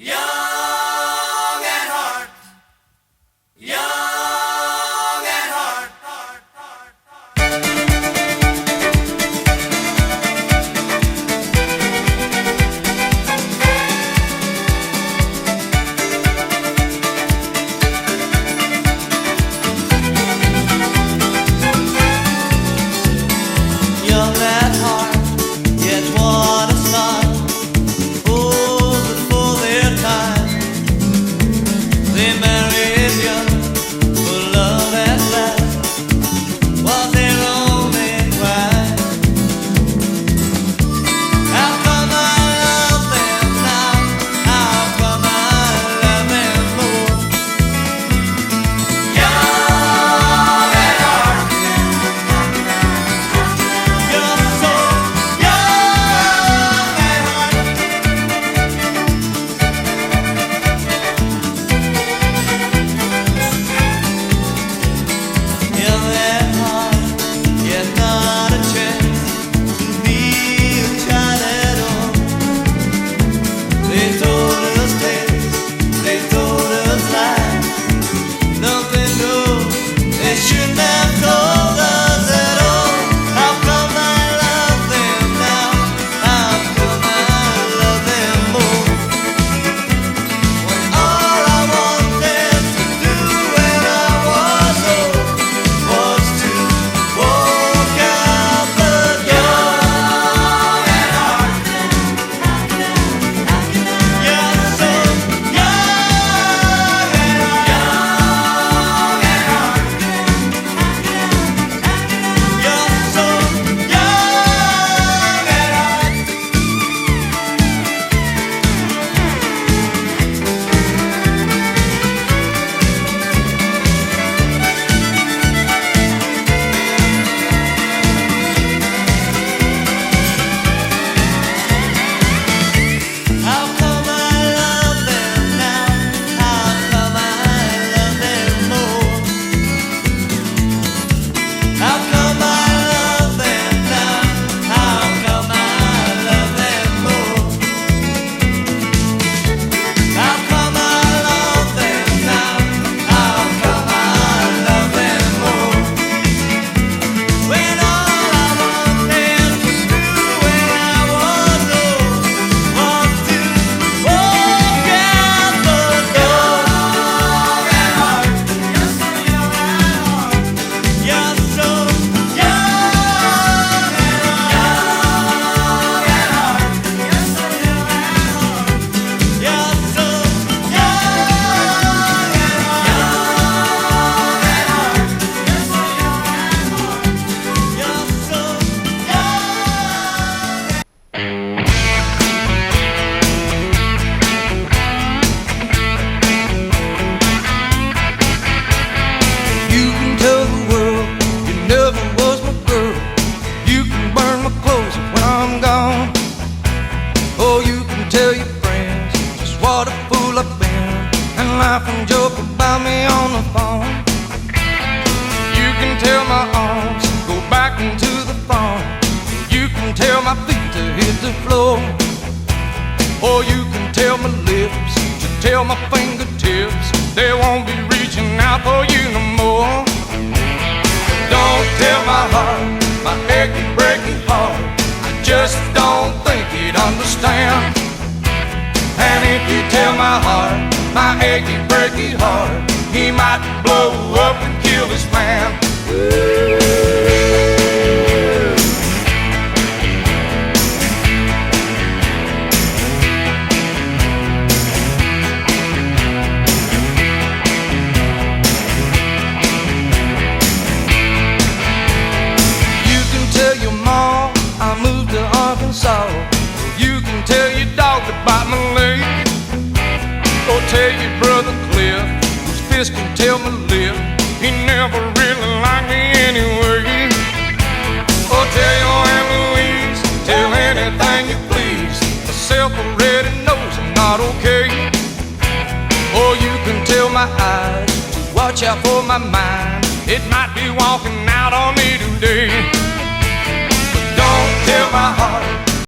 Young at heart, young at heart. Young at heart, yet what a start. Old before their time. They married young for love at last. Was their only crime. How come I love them now? How come I love them more? Young at heart, You're so young at heart. Young at heart, yet not a chance to be a child at all. They told us tales, they told us lies. Nothing new, they shouldn't have told us at all. How come I love them now? How come I love them more? When all I wanted to do when I was old was to walk out the door. young at heart, You're so young at heart. young at heart. You're so young at heart. How come I love them now? How come I love them more? How come I love them now? How come I love them more? How come I love them now? How come I love them more? When all I wanted to do when I was old was to walk out the door. You're so young at heart. You're so You can tell the world you never was my girl. You can burn my clothes when I'm gone. Oh, you can tell your friends just what a fool I've been and laugh and joke about me on the phone. You can tell my arms go back into the farm. You can tell my feet to hit the floor. Or you can tell my lips to tell my fingertips they won't be reaching out for you no more. Don't tell my heart, my achy, breaky heart, I just don't think he'd understand. And if you tell my heart, my achy, breaky heart, he might blow up and kill this man. You can tell your mom I moved to Arkansas. You can tell your dog to bite my leg. Or tell your brother Cliff, whose fist can tell my lip, he never really liked me anyway. Or tell your Aunt Louise, tell anything you please, myself already knows I'm not okay. Or you can tell my eyes to watch out for my mind, it might be walking out on me today. But don't tell my heart,